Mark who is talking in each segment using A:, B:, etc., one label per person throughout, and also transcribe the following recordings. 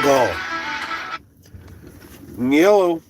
A: call. Yellow.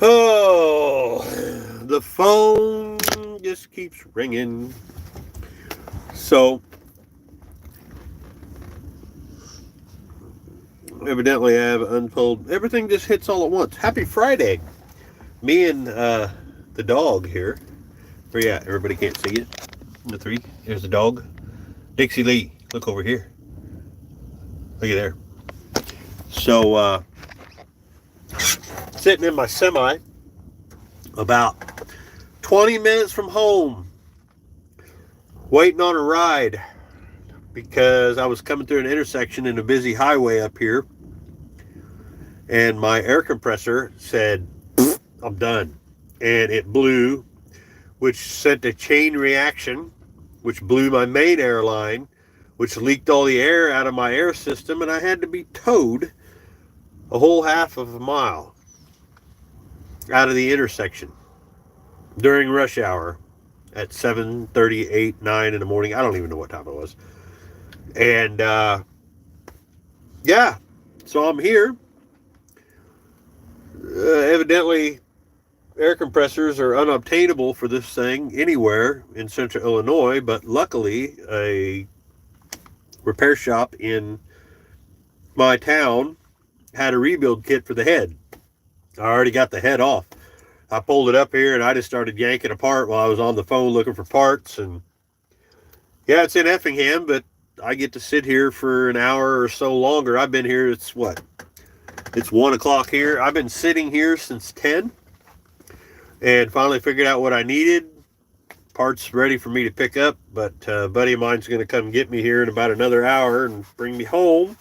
A: Oh, the phone just keeps ringing. So, evidently, I have untold. Everything just hits all at once. Happy Friday. Me and the dog here. Where you at? Everybody can't see it. The three. There's the dog. Dixie Lee. Look over here. Look at there. So, sitting in my semi about 20 minutes from home, waiting on a ride because I was coming through an intersection in a busy highway up here, and my air compressor said, I'm done. And it blew, which sent a chain reaction, which blew my main air line, which leaked all the air out of my air system, and I had to be towed a whole half of a mile out of the intersection during rush hour at 7:38, 9 in the morning. I don't even know what time it was. And yeah, so I'm here. Evidently, air compressors are unobtainable for this thing anywhere in central Illinois, but luckily, a repair shop in my town had a rebuild kit for the head. I already got the head off. I pulled it up here and I just started yanking apart while I was on the phone looking for parts. And yeah, it's in Effingham, but I get to sit here for an hour or so longer. I've been here, it's 1 o'clock here. I've been sitting here since 10 and finally figured out what I needed. Parts ready for me to pick up, but a buddy of mine's going to come get me here in about another hour and bring me home.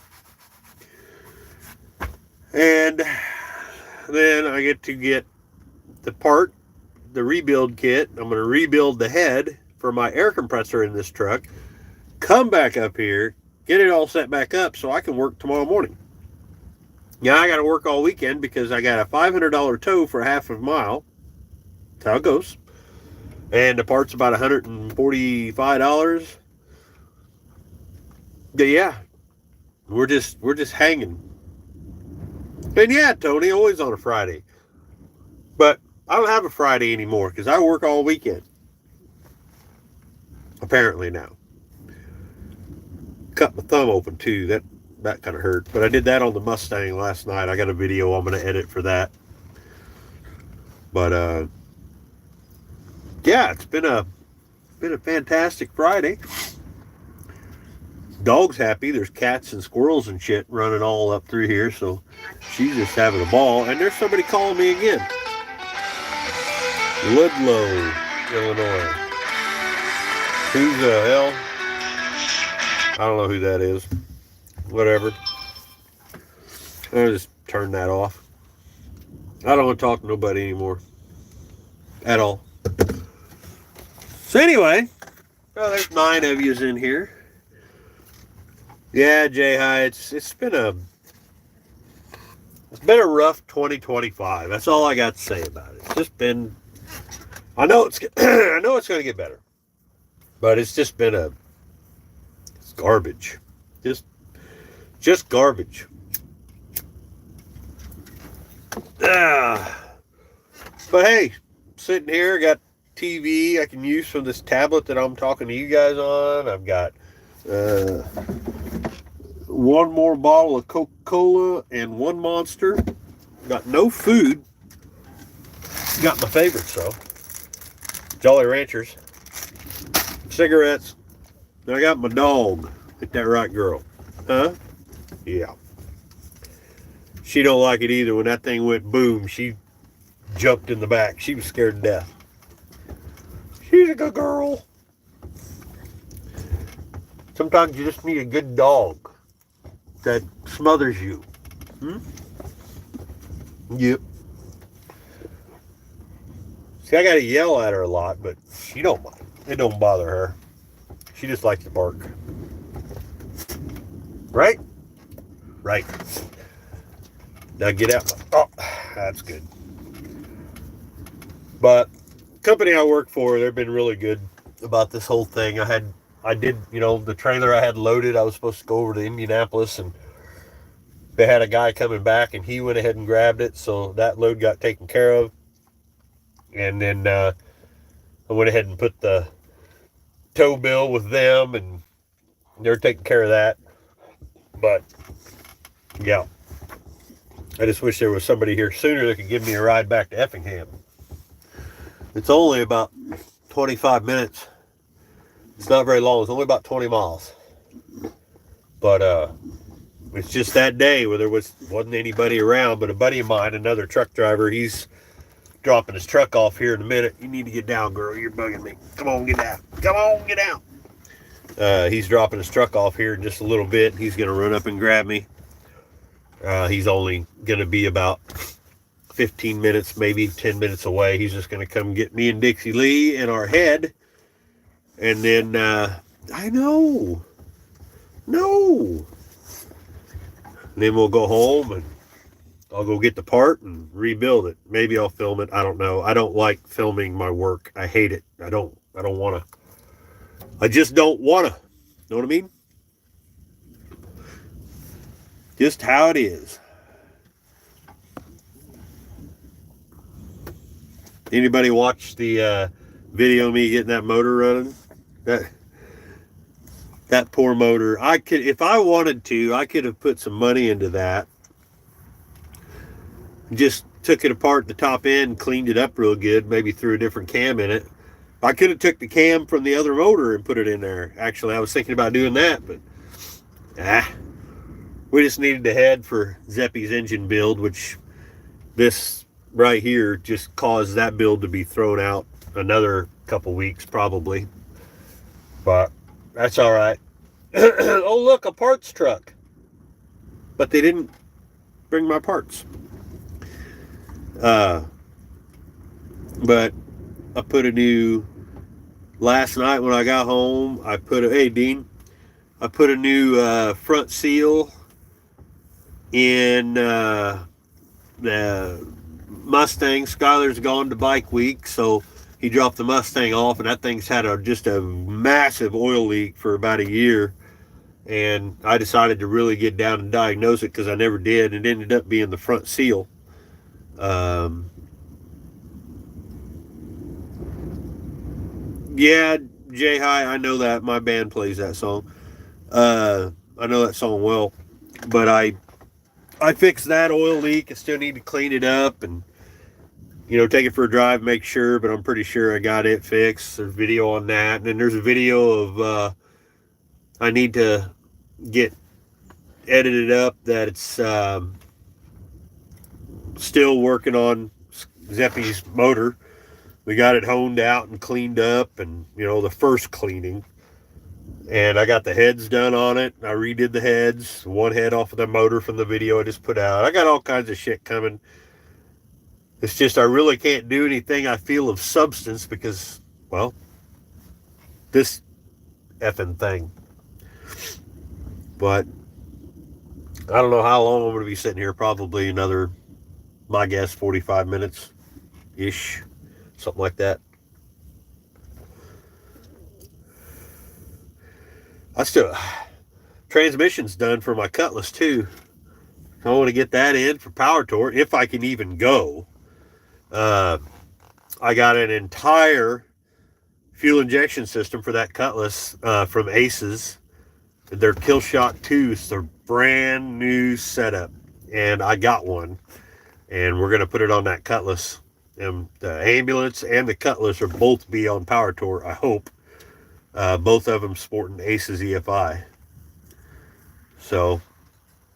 A: And then I get to get the rebuild kit. I'm going to rebuild the head for my air compressor in this truck, come back up here, get it all set back up so I can work tomorrow morning. Yeah, I got to work all weekend because I got a $500 tow for half a mile. That's how it goes. And the part's about $145. But yeah, we're just hanging. And yeah, Tony, always on a Friday. But I don't have a Friday anymore because I work all weekend. Apparently now. Cut my thumb open too. That kind of hurt. But I did that on the Mustang last night. I got a video I'm going to edit for that. But yeah, it's been a fantastic Friday. Dog's happy. There's cats and squirrels and shit running all up through here, so she's just having a ball. And there's somebody calling me again. Ludlow, Illinois. Who the hell? I don't know who that is. Whatever. I'll just turn that off. I don't want to talk to nobody anymore. At all. So anyway, well, there's 9 of yous in here. Yeah, Jay Hi, it's been a rough 2025. That's all I got to say about it. It's just been, I know it's I know it's going to get better, but it's just been it's garbage, just garbage. But hey, sitting here, got TV I can use from this tablet that I'm talking to you guys on. I've got one more bottle of Coca-Cola and one Monster. Got no food. Got my favorites though. Jolly Ranchers. Cigarettes. And I got my dog. Hit that right, girl. Huh? Yeah. She don't like it either. When that thing went boom, she jumped in the back. She was scared to death. She's a good girl. Sometimes you just need a good dog that smothers you. Yep. See, I gotta yell at her a lot, but she don't mind. It don't bother her. She just likes to bark. Right? Right. Now get out. Oh, that's good. But company I work for, they've been really good about this whole thing. I did, the trailer I had loaded, I was supposed to go over to Indianapolis, and they had a guy coming back, and he went ahead and grabbed it, so that load got taken care of. And then I went ahead and put the tow bill with them, and they're taking care of that. But yeah, I just wish there was somebody here sooner that could give me a ride back to Effingham. It's only about 25 minutes. It's not very long. It's only about 20 miles. But it's just that day where there wasn't anybody around, but a buddy of mine, another truck driver, he's dropping his truck off here in a minute. You need to get down, girl. You're bugging me. Come on, get down. Come on, get down. He's dropping his truck off here in just a little bit. He's going to run up and grab me. He's only going to be about 15 minutes, maybe 10 minutes away. He's just going to come get me and Dixie Lee in our head. And then, I know. No. And then we'll go home and I'll go get the part and rebuild it. Maybe I'll film it. I don't know. I don't like filming my work. I hate it. I don't want to. I just don't want to. Know what I mean? Just how it is. Anybody watch the video of me getting that motor running? That poor motor. If I wanted to, I could have put some money into that. Just took it apart at the top end, cleaned it up real good, maybe threw a different cam in it. I could have took the cam from the other motor and put it in there. Actually, I was thinking about doing that, but we just needed to head for Zeppy's engine build, which this right here just caused that build to be thrown out another couple weeks probably. But that's all right. Oh, look, a parts truck. But they didn't bring my parts. But I put a new, last night when I got home, hey Dean, I put a new front seal in the Mustang. Skylar's gone to bike week, so he dropped the Mustang off, and that thing's had just a massive oil leak for about a year. And I decided to really get down and diagnose it because I never did. It ended up being the front seal. Yeah, Jay Hi, I know that. My band plays that song. I know that song well. But I fixed that oil leak. I still need to clean it up and, take it for a drive, make sure. But I'm pretty sure I got it fixed. There's video on that. And then there's a video of I need to get edited up that it's still working on Zeppy's motor. We got it honed out and cleaned up, and the first cleaning. And I got the heads done on it. I redid the heads, one head off of the motor from the video I just put out. I got all kinds of shit coming. It's just I really can't do anything I feel of substance because, well, this effing thing. But I don't know how long I'm going to be sitting here. Probably another, my guess, 45 minutes-ish. Something like that. Transmission's done for my Cutlass too. I want to get that in for power tour if I can even go. I got an entire fuel injection system for that Cutlass from Aces. Their Killshot 2s, their brand new setup, and I got one, and we're gonna put it on that Cutlass. And the ambulance and the Cutlass are both be on power tour, I hope. Both of them sporting Aces EFI. So,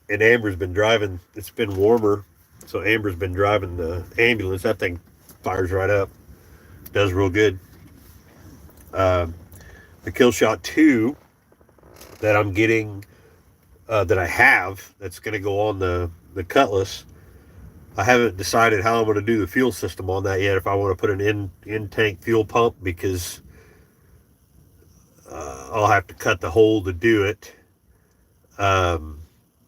A: and Amber's been driving. It's been warmer, so Amber's been driving the ambulance. That thing fires right up. Does real good. The Killshot 2 that I'm getting, that I have, that's going to go on the Cutlass. I haven't decided how I'm going to do the fuel system on that yet. If I want to put an in-tank fuel pump, because I'll have to cut the hole to do it. I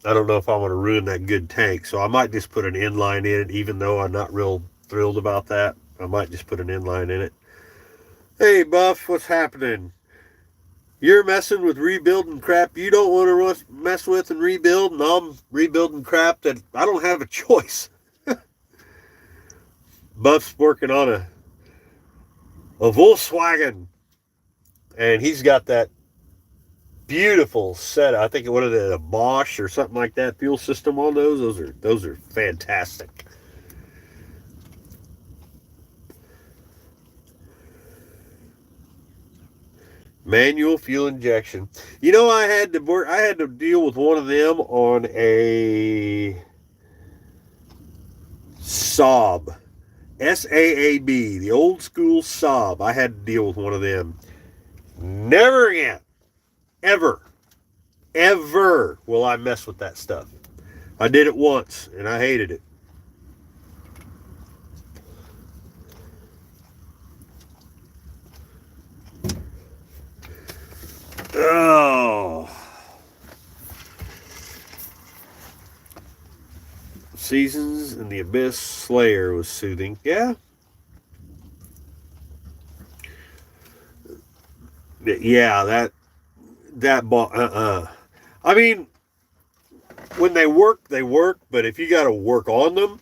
A: don't know if I want to ruin that good tank, so I might just put an inline in it, even though I'm not real thrilled about that. I might just put an inline in it. Hey, Buff, what's happening? You're messing with rebuilding crap you don't want to mess with and rebuild, and I'm rebuilding crap that I don't have a choice. Buff's working on a Volkswagen, and he's got that beautiful setup. I think what is it, a Bosch or something like that fuel system on those. Those are fantastic. Manual fuel injection. You know, I had to deal with one of them on a Saab. S-A-A-B, the old school Saab. I had to deal with one of them. Never again, ever will I mess with that stuff. I did it once, and I hated it. Oh. Seasons in the Abyss Slayer was soothing. Yeah. Yeah, that ball. I mean, when they work, but if you got to work on them,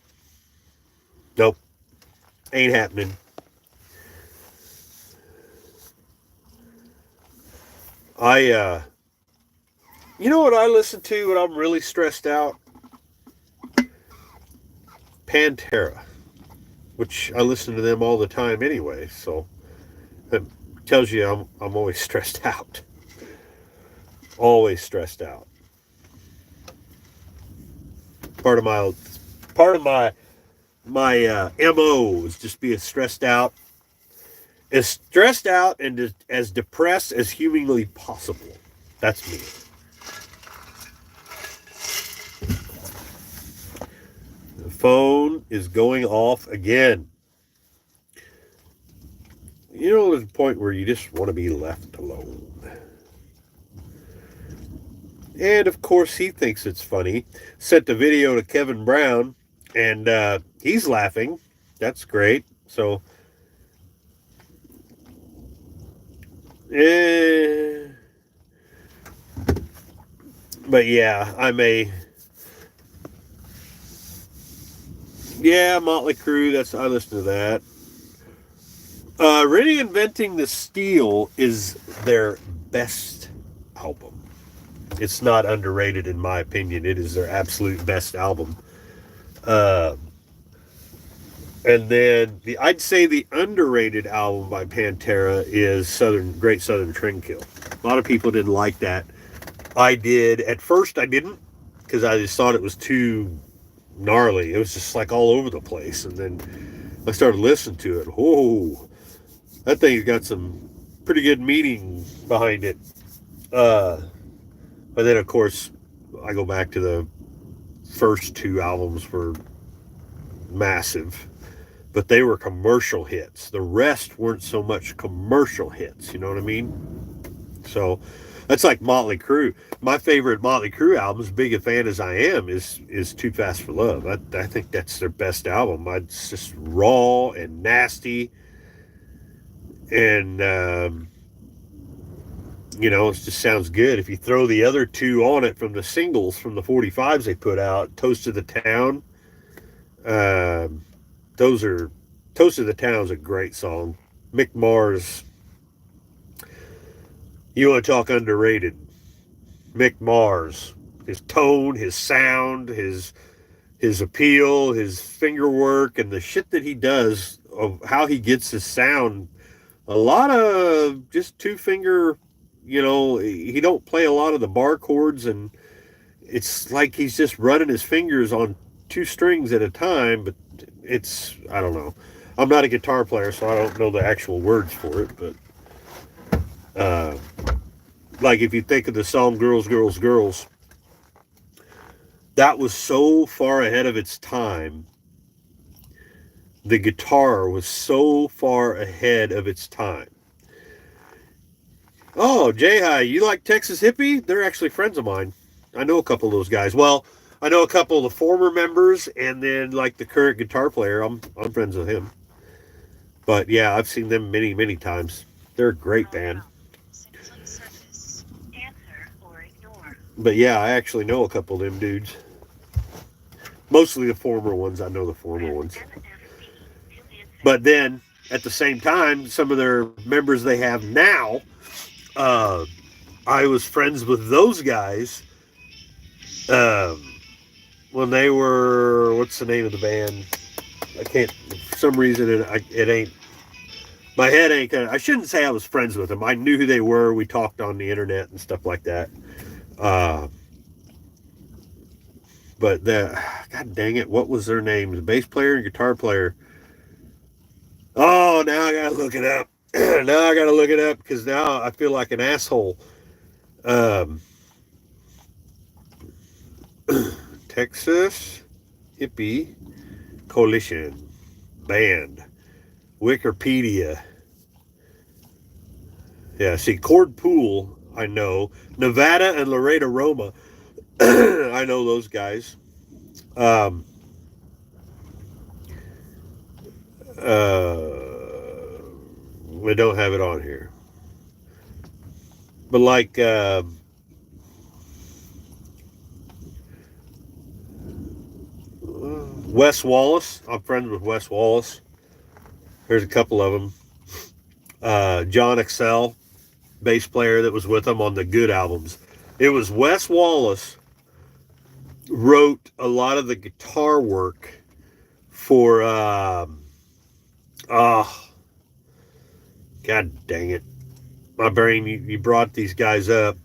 A: nope. Ain't happening. You know what I listen to when I'm really stressed out? Pantera, which I listen to them all the time anyway, so that tells you I'm always stressed out. Always stressed out. Part of my MO is just being stressed out. As stressed out and as depressed as humanly possible. That's me. The phone is going off again. You know, there's a point where you just want to be left alone. And of course, he thinks it's funny. Sent the video to Kevin Brown, and he's laughing. That's great. So, but yeah, Motley Crue. I listen to that. Reinventing the Steel is their best album. It's not underrated in my opinion. It is their absolute best album. And then I'd say the underrated album by Pantera is Great Southern Trendkill. A lot of people didn't like that. I did. At first I didn't, because I just thought it was too gnarly. It was just like all over the place. And then I started listening to it. Whoa, that thing's got some pretty good meaning behind it. But then of course I go back to the first two albums were massive. but they were commercial hits. The rest weren't so much commercial hits, you know what I mean? So that's like Motley Crue. My favorite Motley Crue album, as big a fan as I am, is Too Fast for Love. I think that's their best album. It's just raw and nasty, and you know, it just sounds good. If you throw the other two on it from the singles from the 45s they put out, Toast of the Town, those are Toast of the Town is a great song. Mick Mars, you want to talk underrated? Mick Mars, his tone, his sound, his appeal, his finger work, and the shit that he does of how he gets his sound. A lot of just two finger, you know, he don't play a lot of the bar chords, and it's like he's just running his fingers on two strings at a time, but it's, I don't know. I'm not a guitar player, so I don't know the actual words for it, but like if you think of the song Girls, Girls, Girls, that was so far ahead of its time. The guitar was so far ahead of its time. Oh, Jai, you like Texas Hippie? They're actually friends of mine. I know a couple of those guys. Well, I know a couple of the former members, and then like the current guitar player. I'm friends with him. But yeah, I've seen them many, many times. They're a great band. But yeah, I actually know a couple of them dudes. Mostly the former ones. I know the former ones. But then, at the same time, some of their members they have now, I was friends with those guys when they were, what's the name of the band? I can't, for some reason, it ain't, my head ain't, I shouldn't say I was friends with them. I knew who they were. We talked on the internet and stuff like that. But God dang it, what was their name? The bass player and guitar player. Oh, now I gotta look it up. Now I gotta look it up because now I feel like an asshole. Texas Hippie Coalition Band. Wikipedia. Yeah, see, Cord Pool, I know. Nevada and Laredo Roma. I know those guys. We don't have it on here. But like Wes Wallace, I'm friends with Wes Wallace. There's a couple of them. John Excel, bass player that was with them on the good albums. It was Wes Wallace wrote a lot of the guitar work for God dang it. My brain, you brought these guys up.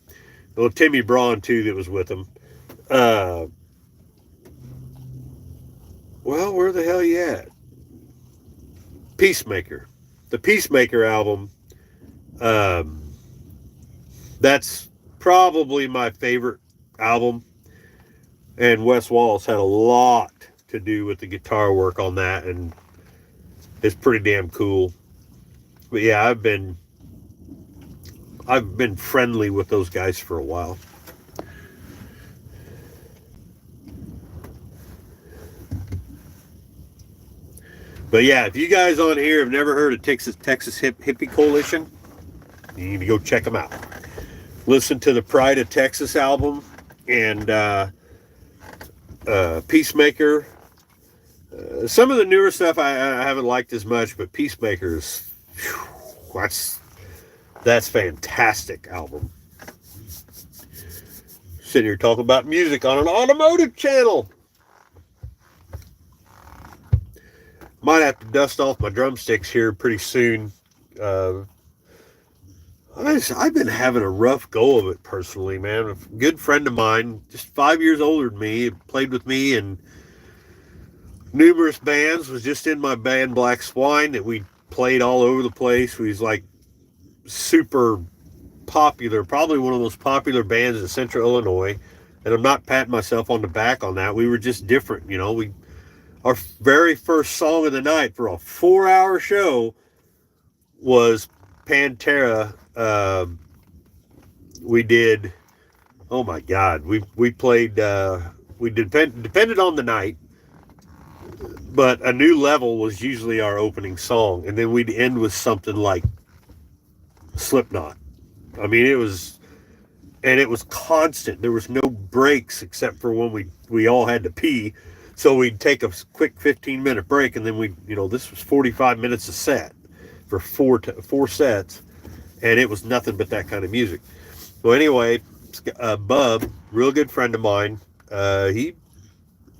A: Well, Timmy Braun too that was with them. Well, where the hell you at? Peacemaker. The Peacemaker album, that's probably my favorite album. And Wes Wallace had a lot to do with the guitar work on that, and it's pretty damn cool. But yeah, I've been friendly with those guys for a while. But yeah, if you guys on here have never heard of Texas Hippie Coalition, you need to go check them out. Listen to the Pride of Texas album and Peacemaker. Some of the newer stuff I haven't liked as much, but Peacemaker's, that's fantastic album. Sitting here talking about music on an automotive channel. Might have to dust off my drumsticks here pretty soon. I've been having a rough go of it personally, man. A good friend of mine, just 5 years older than me, played with me in numerous bands, was just in my band Black Swine that we played all over the place. We was like super popular, probably one of the most popular bands in Central Illinois. And I'm not patting myself on the back on that. We were just different, you know. our very first song of the night for a 4-hour show was Pantera. We did, oh my God, we played, we depended on the night, but A New Level was usually our opening song, and then we'd end with something like Slipknot. I mean, it was, and it was constant. There was no breaks except for when we all had to pee. So we'd take a quick 15-minute break, and then this was 45 minutes a set for four sets, and it was nothing but that kind of music. Well, anyway, Bub, real good friend of mine, he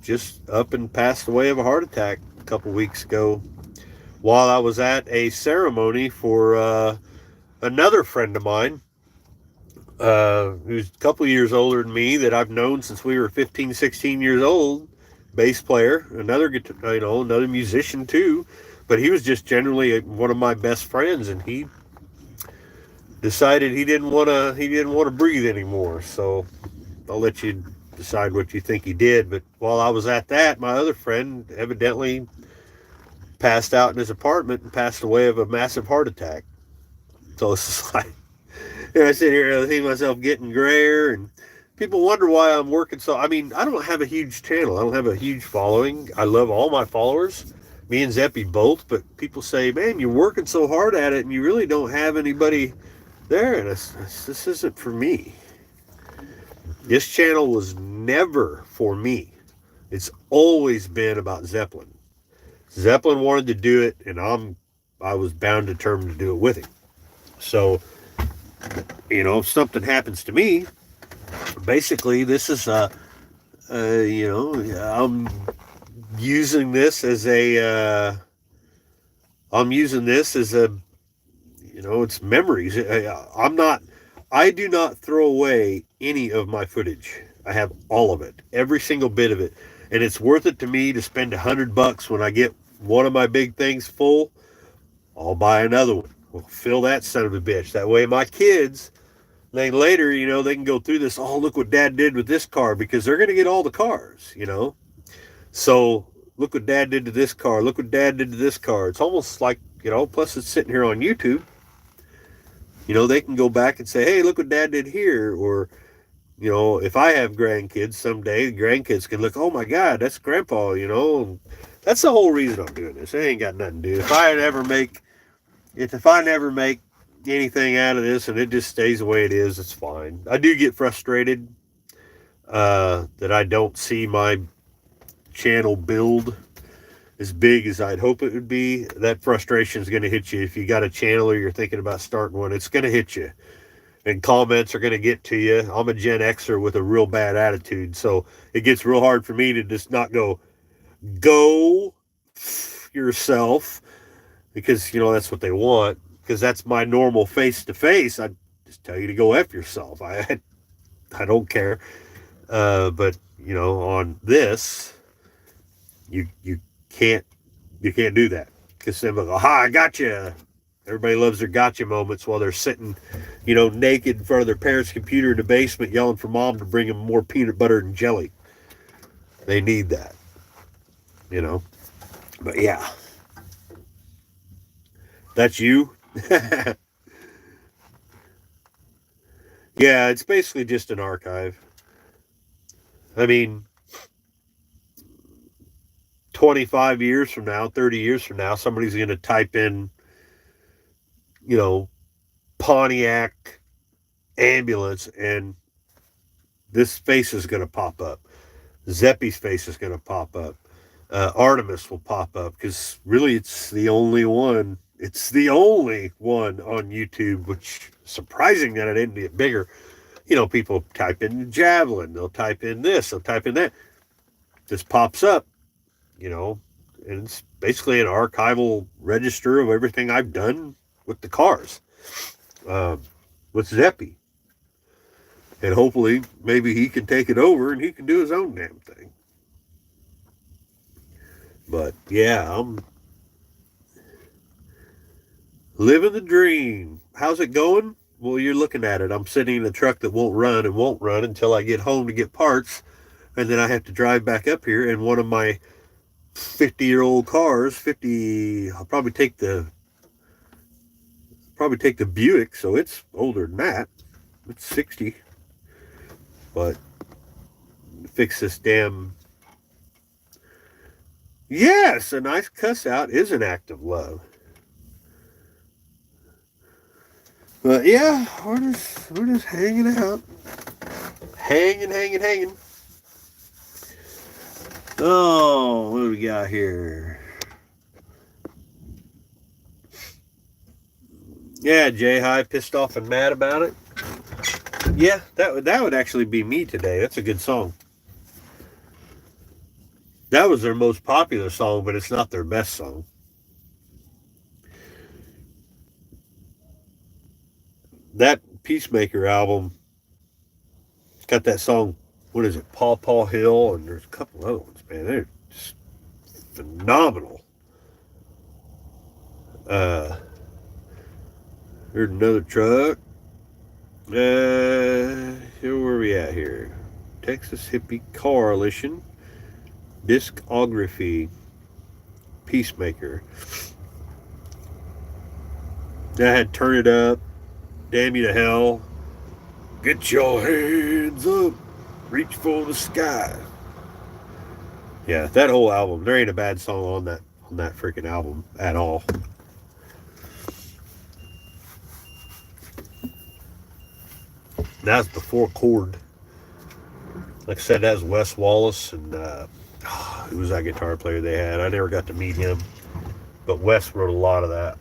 A: just up and passed away of a heart attack a couple weeks ago while I was at a ceremony for another friend of mine who's a couple years older than me that I've known since we were 15, 16 years old, bass player, another another musician too, but he was just generally one of my best friends, and he decided he didn't want to breathe anymore. So I'll let you decide what you think he did. But while I was at that, my other friend evidently passed out in his apartment and passed away of a massive heart attack. So it's just like, I sit here and I see myself getting grayer, and people wonder why I'm working so. I mean, I don't have a huge channel. I don't have a huge following. I love all my followers, me and Zeppy both. But people say, man, you're working so hard at it and you really don't have anybody there. And this isn't for me. This channel was never for me. It's always been about Zeppelin. Zeppelin wanted to do it, and I was bound and determined to do it with him. So, if something happens to me, basically this is I'm using this as it's memories. I do not throw away any of my footage. I have all of it, every single bit of it, and it's worth it to me to spend $100 when I get one of my big things full. I'll buy another one. We'll fill that son of a bitch. That way my kids, then later, they can go through this. Oh, look what Dad did with this car, because they're going to get all the cars, So look what Dad did to this car. Look what Dad did to this car. It's almost like, plus it's sitting here on YouTube. They can go back and say, hey, look what Dad did here. Or, if I have grandkids someday, the grandkids can look, oh my God, that's Grandpa, That's the whole reason I'm doing this. It ain't got nothing to do. If I never make anything out of this and it just stays the way it is, it's fine. I do get frustrated that I don't see my channel build as big as I'd hope it would be. That frustration is going to hit you if you got a channel or you're thinking about starting one. It's going to hit you, and comments are going to get to you. I'm a Gen Xer with a real bad attitude, so it gets real hard for me to just not go yourself, because that's what they want, because that's my normal face-to-face. I just tell you to go F yourself. I don't care. But on this, you can't do that, because they go, aha, I got you. Everybody loves their gotcha moments while they're sitting, naked in front of their parents' computer in the basement, yelling for Mom to bring them more peanut butter and jelly. They need that, But yeah, that's you. Yeah, it's basically just an archive. I mean, 25 years from now, 30 years from now, somebody's going to type in, Pontiac ambulance, and this face is going to pop up. Zeppy's face is going to pop up. Artemis will pop up, because really it's the only one. It's the only one on YouTube, which is surprising that it didn't get bigger. People type in Javelin, they'll type in this, they'll type in that. This pops up, and it's basically an archival register of everything I've done with the cars, with Zeppy. And hopefully, maybe he can take it over and he can do his own damn thing. But yeah, I'm living the dream. How's it going? Well, you're looking at it. I'm sitting in a truck that won't run until I get home to get parts. And then I have to drive back up here. And one of my 50-year-old cars. I'll probably take the Buick, so it's older than that. It's 60. But fix this damn. Yes, a nice cuss out is an act of love. But yeah, we're just hanging out. Hanging. Oh, what do we got here? Yeah, Jay High pissed off and mad about it. Yeah, that would actually be me today. That's a good song. That was their most popular song, but it's not their best song. That Peacemaker album got that song, what is it, Paw Hill, and there's a couple other ones, man. They're just phenomenal. Here's another truck. Here, where are we at here? Texas Hippie Coalition Discography Peacemaker. I had Turn It Up, Damn You to Hell, Get Your Hands Up, Reach for the Sky. Yeah, that whole album, there ain't a bad song on that freaking album at all. That's before Chord. Like I said, that was Wes Wallace, and who was that guitar player they had? I never got to meet him, but Wes wrote a lot of that.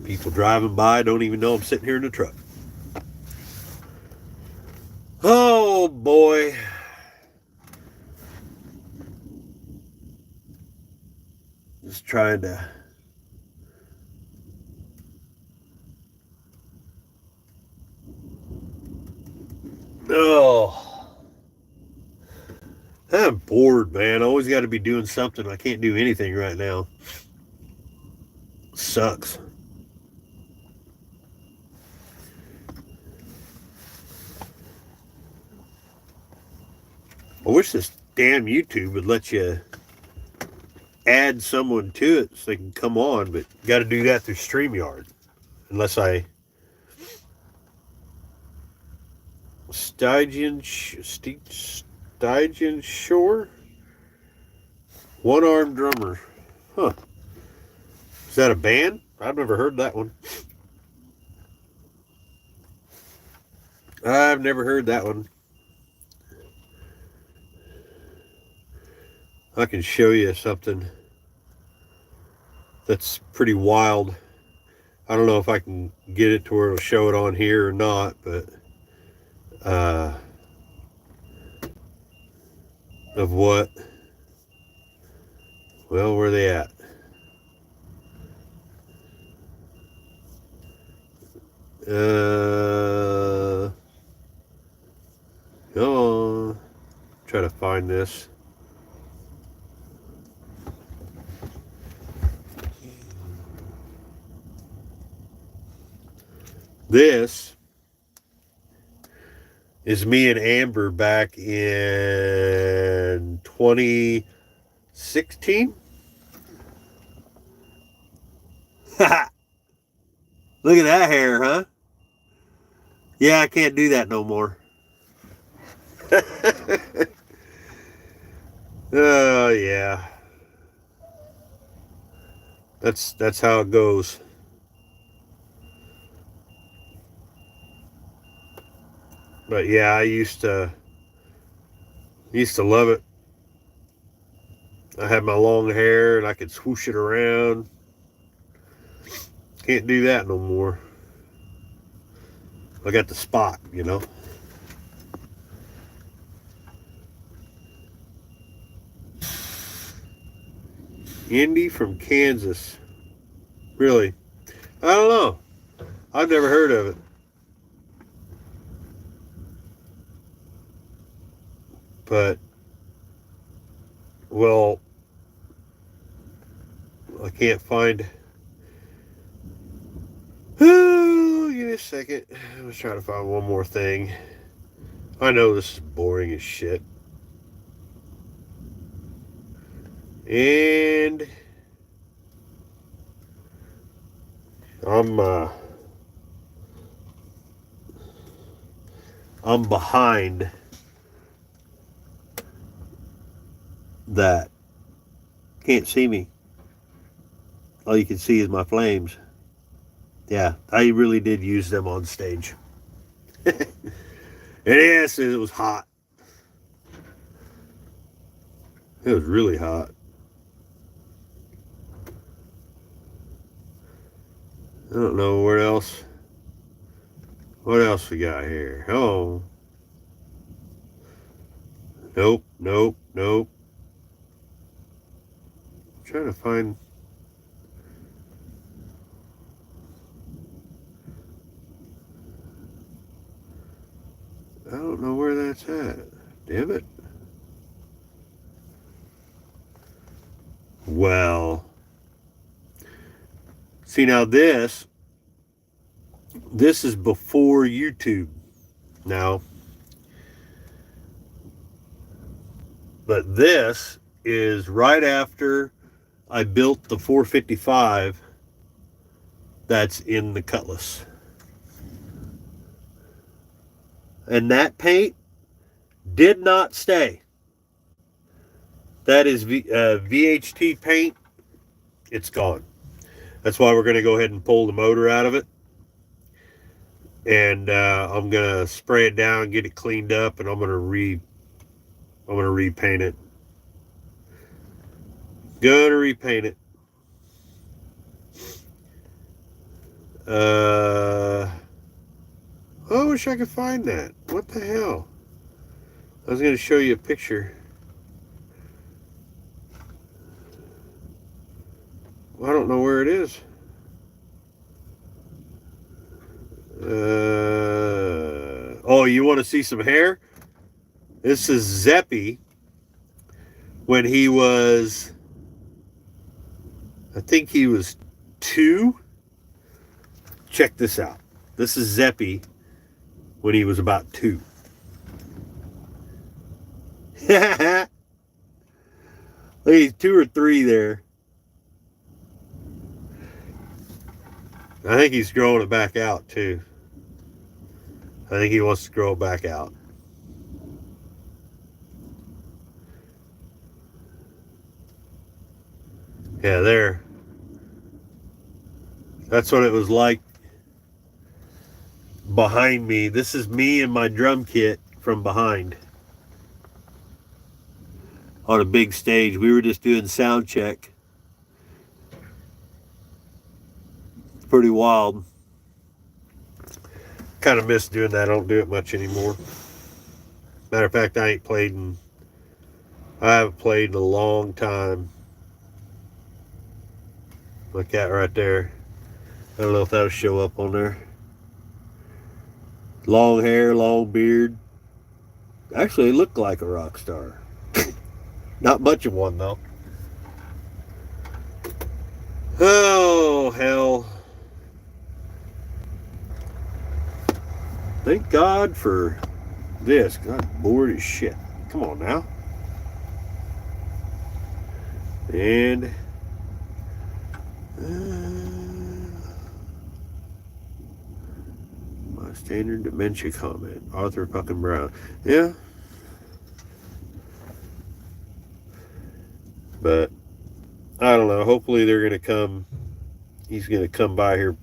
A: People driving by don't even know I'm sitting here in the truck. Oh boy. Just trying to. Oh. I'm bored, man. I always got to be doing something. I can't do anything right now. Sucks. I wish this damn YouTube would let you add someone to it so they can come on, but you got to do that through StreamYard. Unless I... Stygian Shore? One-armed drummer. Huh. Is that a band? I've never heard that one. I've never heard that one. I can show you something that's pretty wild. I don't know if I can get it to where it'll show it on here or not, but of what? Well, where are they at? Come on. Try to find this. This is me and Amber back in 2016. Look at that hair, huh? Yeah, I can't do that no more. Oh, yeah. That's how it goes. But yeah, I used to love it. I had my long hair and I could swoosh it around. Can't do that no more. I got the spot, you know. Indy from Kansas. Really? I don't know. I've never heard of it. But, well, I can't find. Oh, give me a second. I was trying to find one more thing. I know this is boring as shit. And I'm behind that. Can't see me. All you can see is my flames. Yeah, I really did use them on stage. And yes, it was hot. It was really hot. I don't know where else. What else we got here? Oh. Nope, nope, nope. I'm trying to find. I don't know where that's at. Damn it. Well. See, now this is before YouTube now. But this is right after I built the 455 that's in the Cutlass. And that paint did not stay. That is VHT paint. It's gone. That's why we're going to go ahead and pull the motor out of it. And I'm going to spray it down, get it cleaned up, and I'm going to repaint it. Gonna repaint it. I wish I could find that. What the hell? I was going to show you a picture. I don't know where it is. Oh, you want to see some hair? This is Zeppy when he was, I think he was 2. Check this out. This is Zeppy when he was about 2. Look, he's 2 or 3 there. I think he's growing it back out too. I think he wants to grow it back out. Yeah, there. That's what it was like behind me. This is me and my drum kit from behind. On a big stage. We were just doing sound check. Pretty wild. Kind of miss doing that. I don't do it much anymore. Matter of fact, I haven't played in a long time. Like that right there. I don't know if that'll show up on there. Long hair, long beard. Actually, it looked like a rock star. Not much of one, though. Oh, hell. Thank God for this, because I'm bored as shit. Come on now. And my standard dementia comment. Arthur fucking Brown. Yeah. But I don't know. Hopefully they're going to come. He's going to come by here.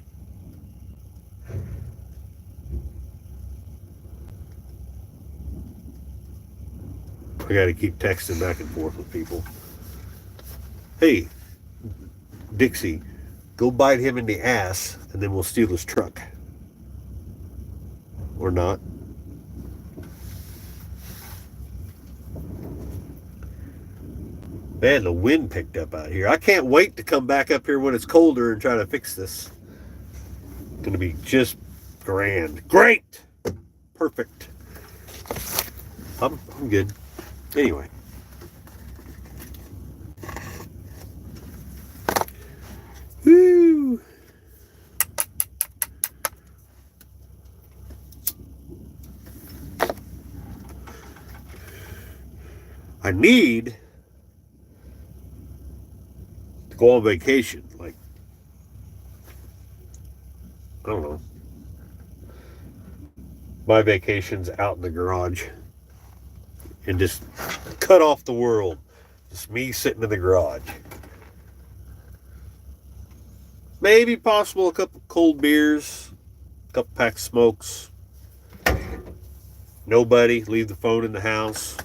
A: I got to keep texting back and forth with people. Hey, Dixie, go bite him in the ass and then we'll steal his truck. Or not. Man, the wind picked up out here. I can't wait to come back up here when it's colder and try to fix this. It's going to be just grand. Great! Perfect. I'm good. Anyway. Woo! I need to go on vacation. Like, I don't know. My vacation's out in the garage and just cut off the world. Just me sitting in the garage. Maybe possible a couple cold beers, a couple packs of smokes. Nobody, leave the phone in the house.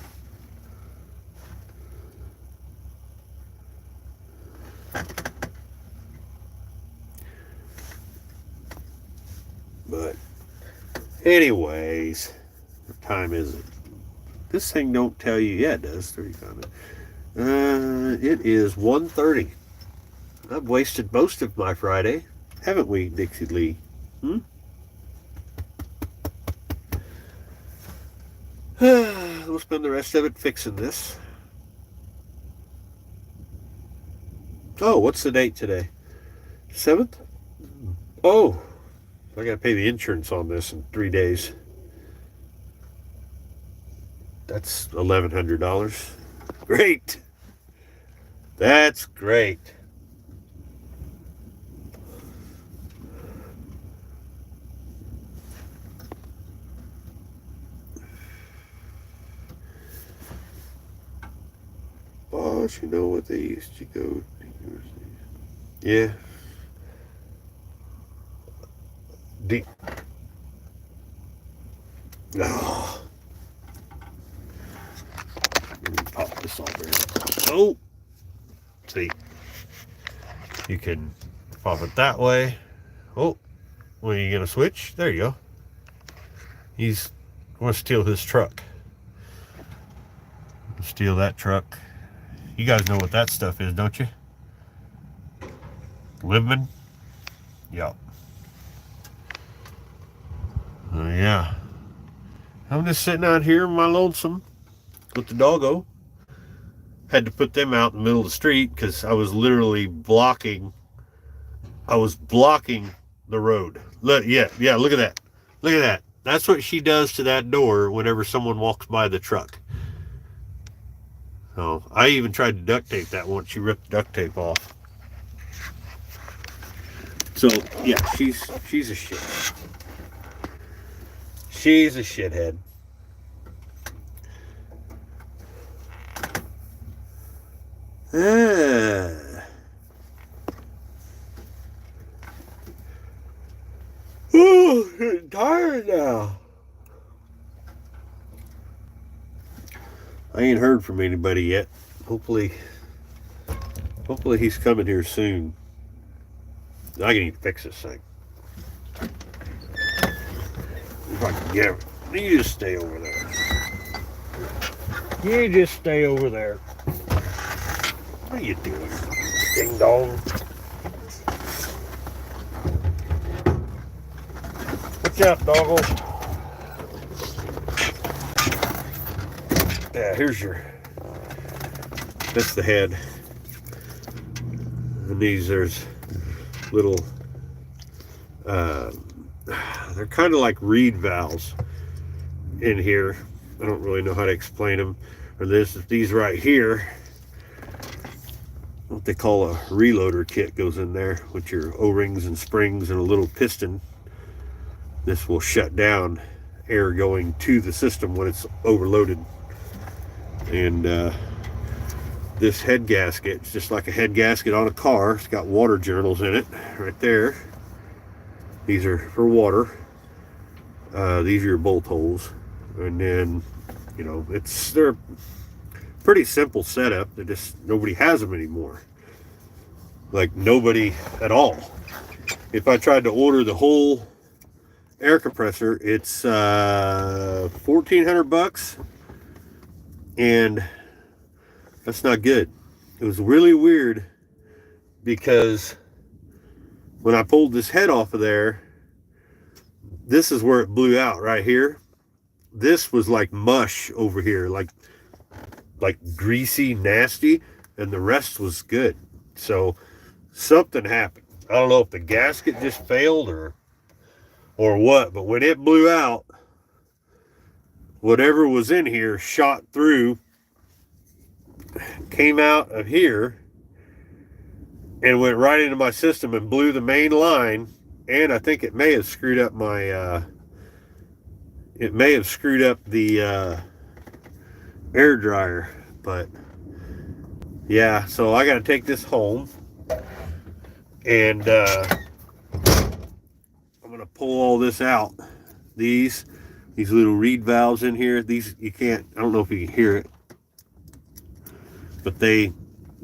A: But anyways, what time is it? This thing don't tell you. Yeah, it does. 35 minutes. It is 1:30. I've wasted most of my Friday, haven't we, Dixie Lee? We'll spend the rest of it fixing this. Oh, what's the date today? 7th? Oh, I gotta pay the insurance on this in 3 days. That's $1,100. Great. That's great. Boss, you know what they used to go to university. Yeah. Deep. Oh. Let me pop this off there. Oh. See. You can pop it that way. Oh. When are you going to switch? There you go. He's going to steal his truck. Steal that truck. You guys know what that stuff is, don't you? Livman? Yep. Yeah. I'm just sitting out here in my lonesome with the doggo. Had to put them out in the middle of the street because I was literally blocking. I was blocking the road. Look, yeah, look at that. Look at that. That's what she does to that door whenever someone walks by the truck. So I even tried to duct tape that once. She ripped the duct tape off. So yeah, she's a shit. She's a shithead. Oh, I'm tired now. I ain't heard from anybody yet. Hopefully he's coming here soon. I can even fix this thing. If I can get it. You just stay over there. You just stay over there. What are you doing, ding dong? Watch out, doggo. Yeah, that's the head. And there's little, they're kind of like reed valves in here. I don't really know how to explain them. Or these right here, what they call a reloader kit goes in there with your O-rings and springs and a little piston. This will shut down air going to the system when it's overloaded. And this head gasket, it's just like a head gasket on a car. It's got water journals in it right there. These are for water. These are your bolt holes. And then, you know, they're pretty simple setup. Nobody has them anymore. Like nobody at all. If I tried to order the whole air compressor, it's $1,400, and that's not good. It was really weird because when I pulled this head off of there, this is where it blew out right here. This was like mush over here, like greasy, nasty, and the rest was good. So something happened. I don't know if the gasket just failed or what, but when it blew out, whatever was in here shot through came out of here and went right into my system and blew the main line. And I think it may have screwed up my the air dryer. But yeah, so I got to take this home, and I'm gonna pull all this out. These little reed valves in here. These, you can't. I don't know if you can hear it, but they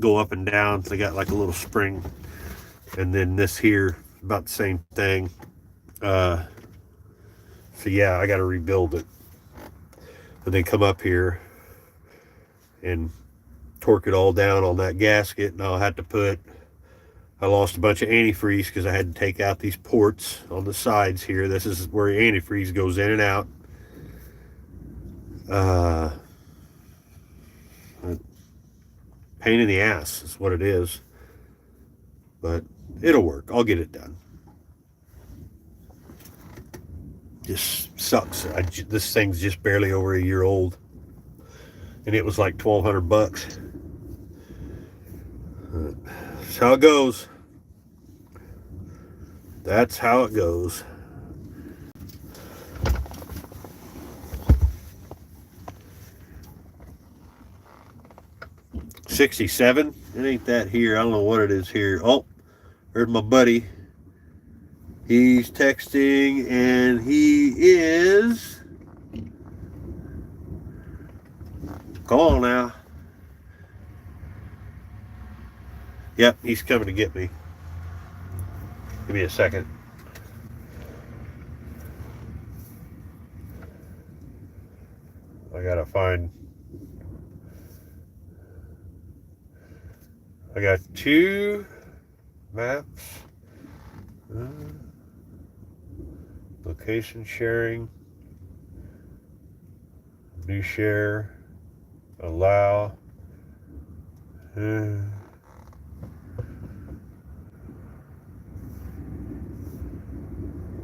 A: go up and down. They got like a little spring, and then this here about the same thing. So yeah, I got to rebuild it. And then come up here and torque it all down on that gasket, and I'll have to put. I lost a bunch of antifreeze because I had to take out these ports on the sides here. This is where antifreeze goes in and out. Pain in the ass is what it is, but it'll work. I'll get it done. Just sucks. This thing's just barely over a year old, and it was like $1,200. That's how it goes. That's how it goes. $67. It ain't that here. I don't know what it is here. Oh, here's my buddy. He's texting, and he is. Call on now. Yep, he's coming to get me. Give me a second. I gotta find. I got 2 maps. Location sharing. New share. Allow.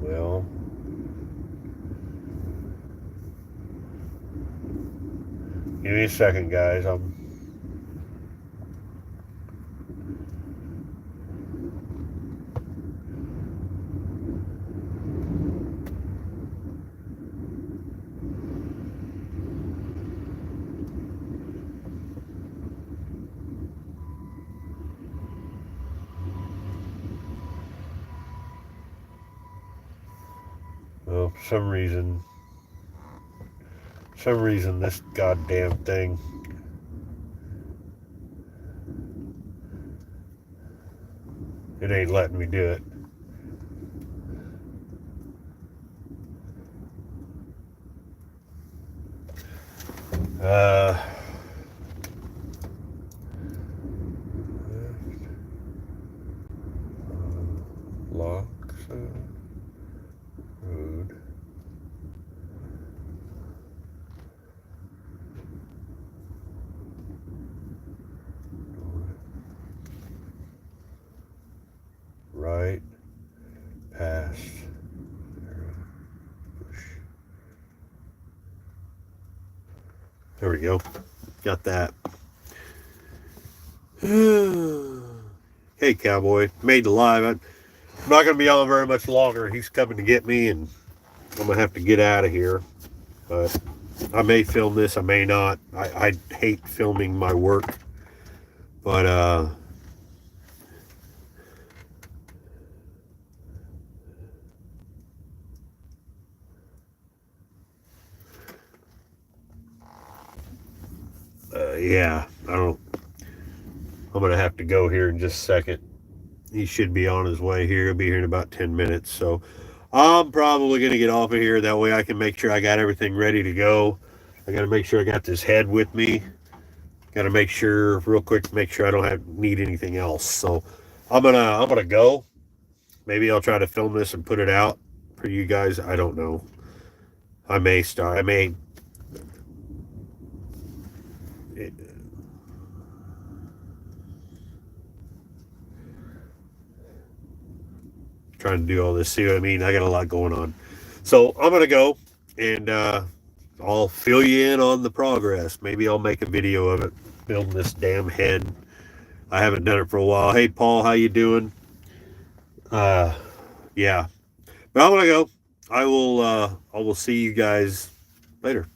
A: Well, give me a second, guys. Well, for some reason this goddamn thing it ain't letting me do it. Locks road. Right past bush. There we go. Got that. Hey, cowboy. Made alive. I'm not going to be on very much longer. He's coming to get me, and I'm going to have to get out of here. But I may film this. I may not. I hate filming my work. But, yeah, I'm going to have to go here in just a second. He should be on his way here. He'll be here in about 10 minutes. So I'm probably going to get off of here. That way I can make sure I got everything ready to go. I got to make sure I got this head with me. Got to make sure real quick, make sure I don't need anything else. So I'm gonna go. Maybe I'll try to film this and put it out for you guys. I don't know. I may trying to do all this. See what I mean? I got a lot going on. So I'm going to go, and I'll fill you in on the progress. Maybe I'll make a video of it. building this damn head. I haven't done it for a while. Hey, Paul, how you doing? Yeah. But I'm gonna go. I will see you guys later.